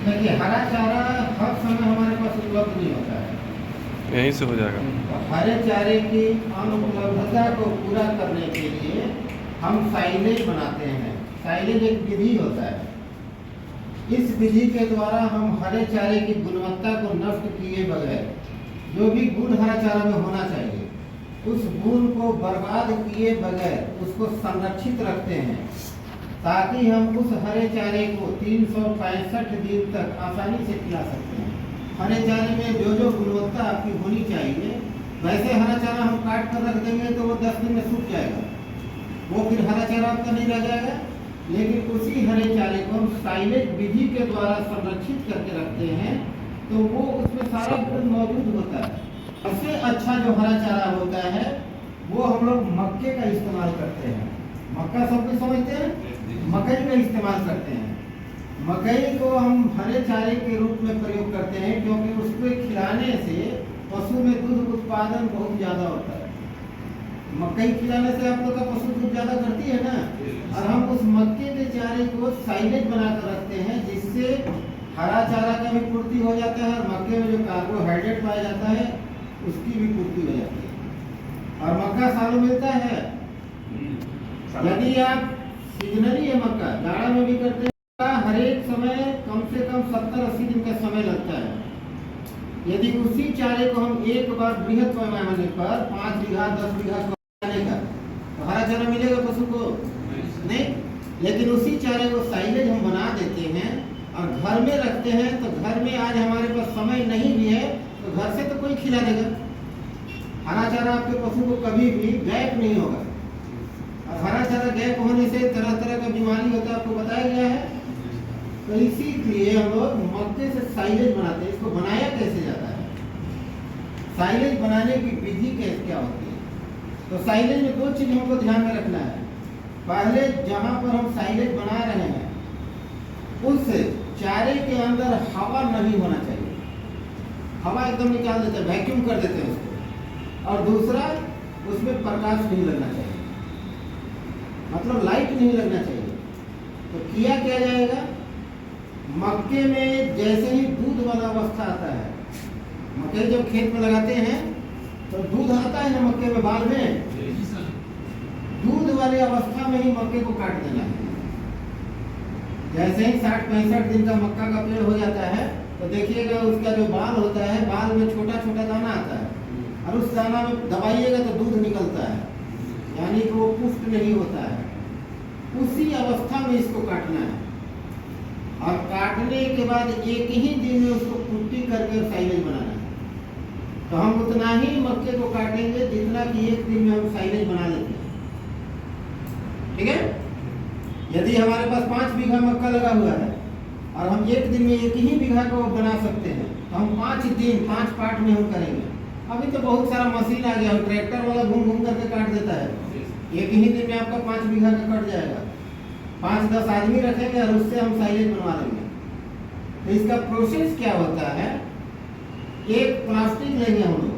देखिए हरा चारा हर समय हमारे पास उपलब्ध नहीं होता है। यहीं से हो जाएगा। तो हरे चारे की अनुपलब्धता को पूरा करने के लिए हम साइलेज बनाते हैं। साइलेज एक विधि होता है। इस विधि के द्वारा हम हरे चारे की गुणवत्ता को नष्ट किए बगैर जो भी गुण हरा चारा में होना चाहिए उस गुण को बर्बाद किए बगैर उसको संरक्षित रखते हैं, ताकि हम उस हरे चारे को 365 दिन तक आसानी से खिला सकते हैं। हरे चारे में जो जो गुणवत्ता आपकी होनी चाहिए, वैसे हरा चारा हम काट कर रख देंगे तो वो 10 दिन में सूख जाएगा, वो फिर हरा चारा आपका नहीं रह जाएगा। लेकिन उसी हरे चारे को हम साइलेज विधि के द्वारा संरक्षित करके रखते हैं, तो वो उसमें सारा गुण मौजूद होता है। सबसे अच्छा जो हरा चारा होता है वो हम लोग मक्के का इस्तेमाल करते हैं। मक्का सबको समझते हैं, मकई का इस्तेमाल करते हैं। मकई को हम हरे चारे के रूप में प्रयोग करते हैं, क्योंकि उसको खिलाने से पशु में दूध उत्पादन बहुत ज़्यादा होता है। मकई खिलाने से आप लोग का पशु दूध ज़्यादा करती है ना, और हम उस मक्के के चारे को साइलेज बनाकर रखते हैं, जिससे हरा चारा का भी पूर्ति हो जाता है और मक्के में जो कार्बोहाइड्रेट पाया जाता है उसकी भी पूर्ति हो जाती है। और मक्का सालों मिलता है। यदि आप सीजनली है मक्का, जाड़ा में भी करते हैं, हर एक समय कम से कम 70-80 दिन का समय लगता है। यदि उसी चारे को हम एक बार बृहद पैमाने पर 5 बीघा 10 बीघा का तो हरा चारा मिलेगा पशु को नहीं। लेकिन उसी चारे को साइलेज हम बना देते हैं और घर में रखते हैं, तो घर में आज हमारे पास समय नहीं भी है तो घर से तो कोई खिला देगा। हरा चारा आपके पशु को कभी भी गैप नहीं होगा, और हरा चारा गैप होने से तरह तरह का बीमारी होता है, आपको बताया गया है। तो इसीलिए हम लोग मक्के से साइलेज बनाते हैं। इसको बनाया कैसे जाता है, साइलेज बनाने की विधि क्या होती है? तो साइलेज में 2 चीज हमको ध्यान में रखना है। पहले जहां पर हम साइलेज बना रहे हैं उस चारे के अंदर हवा नहीं होना चाहिए। हवा एकदम निकाल देते हैं, वैक्यूम कर देते हैं उसको। और दूसरा, उसमें प्रकाश नहीं लगना चाहिए, मतलब लाइट नहीं लगना चाहिए। तो किया क्या जाएगा, मक्के में जैसे ही दूध वाला अवस्था आता है, मक्के जब खेत में लगाते हैं तो दूध आता है ना मक्के में, बाल में दूध वाले अवस्था में ही मक्के को काट देना है। जैसे ही 60-65 दिन का मक्का का पेड़ हो जाता है तो देखिएगा उसका जो बाल होता है, बाल में छोटा छोटा दाना आता है, और उस दाना में दबाइएगा तो दूध निकलता है, यानी कि वो पुष्ट नहीं होता है। उसी अवस्था में इसको काटना है, और काटने के बाद एक ही दिन में उसको कुट्टी करके साइलेज बनाना है। तो हम उतना ही मक्के को काटेंगे जितना कि एक दिन में हम साइलेज बना लेते हैं। ठीक है। यदि हमारे पास 5 बीघा मक्का लगा हुआ है और हम एक दिन में एक ही बीघा को बना सकते हैं, तो हम 5 दिन 5 पार्ट में हम करेंगे। अभी तो बहुत सारा मशीन आ गया, ट्रैक्टर वाला घूम घूम करके काट देता है। एक ही दिन में आपका 5 बीघा का कट जाएगा। 5-10 आदमी रखेंगे और उससे हम साइलेज बनवा लेंगे। तो इसका प्रोसेस क्या होता है, एक प्लास्टिक लेंगे हम लोग,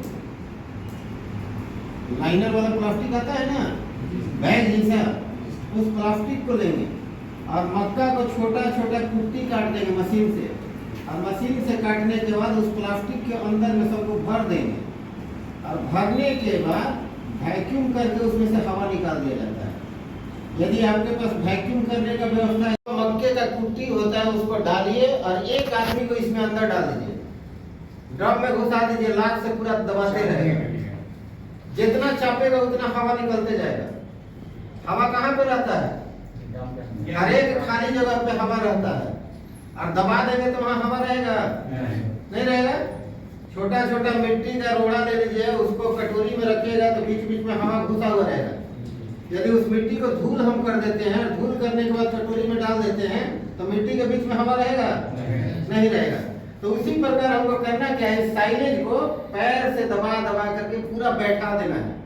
लाइनर वाला प्लास्टिक आता है ना, बैग जैसा, उस प्लास्टिक को लेंगे और मक्का को छोटा छोटा कुट्टी काट देंगे मशीन से, और मशीन से काटने के बाद उस प्लास्टिक के अंदर में सबको भर देंगे, और भरने के बाद वैक्यूम करके उसमें से हवा निकाल दिया जाता है। यदि आपके पास वैक्यूम करने का व्यवस्था है तो मक्के का कुट्टी होता है, उसको डालिए और एक आदमी को इसमें अंदर डाल दीजिए, ड्रम में घुसा दीजिए, लाख से पूरा दबाते रहेगा। जितना चापेगा उतना हवा निकलते जाएगा। हवा कहाँ पे रहता है, हर एक खाली जगह पे हवा रहता है, और दबा देंगे तो वहाँ हवा रहेगा नहीं रहेगा। छोटा छोटा मिट्टी का रोड़ा ले लीजिए, उसको कटोरी में रखिएगा तो बीच बीच में हवा घुसा हुआ रहेगा। यदि उस मिट्टी को धूल हम कर देते हैं, धूल करने के बाद कटोरी में डाल देते हैं, तो मिट्टी के बीच में हवा रहेगा नहीं रहेगा। तो उसी प्रकार हमको करना क्या है, साइलेज को पैर से दबा दबा करके पूरा बैठा देना है।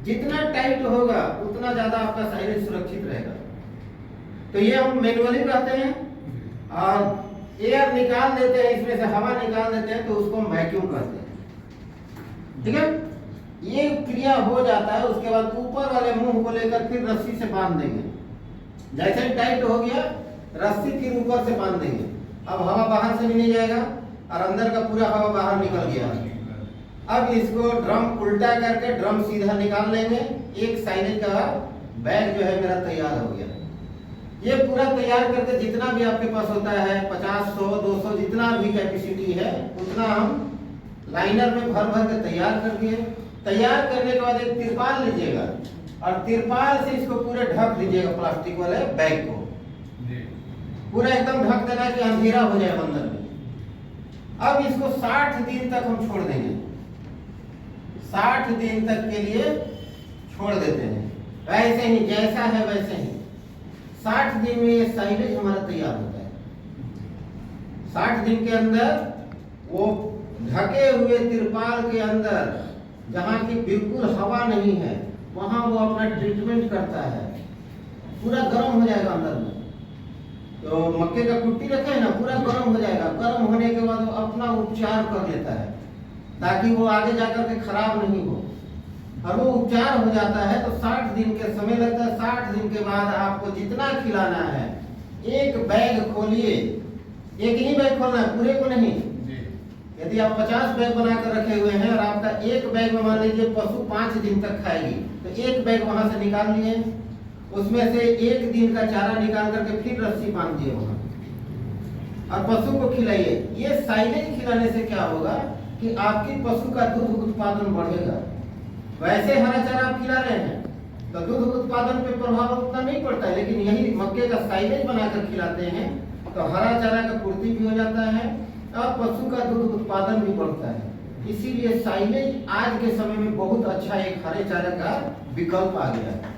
जितना टाइट होगा उतना ज्यादा आपका साइलेज सुरक्षित रहेगा। तो ये हम मैनुअली करते हैं और एयर निकाल देते हैं, इसमें से हवा निकाल देते हैं, तो उसको हम वैक्यूम करते हैं। ठीक है, ये क्रिया हो जाता है। उसके बाद ऊपर वाले मुंह को लेकर फिर रस्सी से बांध देंगे। जैसे ही टाइट हो गया, रस्सी फिर ऊपर से बांध देंगे। अब हवा बाहर से भी नहीं जाएगा और अंदर का पूरा हवा बाहर निकल गया। अब इसको ड्रम उल्टा करके ड्रम सीधा निकाल लेंगे। एक साइलेज का बैग जो है मेरा तैयार हो गया। ये पूरा तैयार करके जितना भी आपके पास होता है 50, 100, 200 जितना भी कैपेसिटी है उतना हम लाइनर में भर भर के तैयार कर दिए। तैयार करने के बाद एक तिरपाल लीजिएगा और तिरपाल से इसको पूरे ढक दीजिएगा प्लास्टिक वाले बैग को, पूरा एकदम ढक देना कि अंधेरा हो जाए अंदर में। अब इसको 60 दिन तक हम छोड़ देंगे, 60 दिन तक के लिए छोड़ देते हैं। वैसे ही जैसा है वैसे ही 60 दिन में ये साइलेज हमारा तैयार होता है। 60 दिन के अंदर वो ढके हुए तिरपाल के अंदर जहाँ की बिल्कुल हवा नहीं है वहां वो अपना ट्रीटमेंट करता है, पूरा गर्म हो जाएगा अंदर में। तो मक्के का कुट्टी रखे है ना, पूरा गर्म हो जाएगा। गर्म होने के बाद वो अपना उपचार कर लेता है ताकि वो आगे जाकर के खराब नहीं हो। और वो उपचार हो जाता है तो 60 दिन के समय लगता है। 60 दिन के बाद आपको जितना खिलाना है, एक बैग खोलिए, एक ही बैग खोलना है, पूरे को नहीं। यदि आप 50 बैग बनाकर रखे हुए हैं और आपका एक बैग में मान लीजिए पशु 5 दिन तक खाएगी, तो एक बैग वहां से निकाल लिए, उसमें से एक दिन का चारा निकाल करके फिर रस्सी बांध दिए वहां और पशु को खिलाइए। ये साइलेज खिलाने से क्या होगा कि आपकी पशु का दूध उत्पादन बढ़ेगा। वैसे हरा चारा आप खिला रहे हैं तो दूध उत्पादन पे प्रभाव उतना नहीं पड़ता है, लेकिन यही मक्के का साइलेज बनाकर खिलाते हैं तो हरा चारा का पूर्ति भी हो जाता है और पशु का दूध उत्पादन भी बढ़ता है। इसीलिए साइलेज आज के समय में बहुत अच्छा एक हरे चारे का विकल्प आ गया है।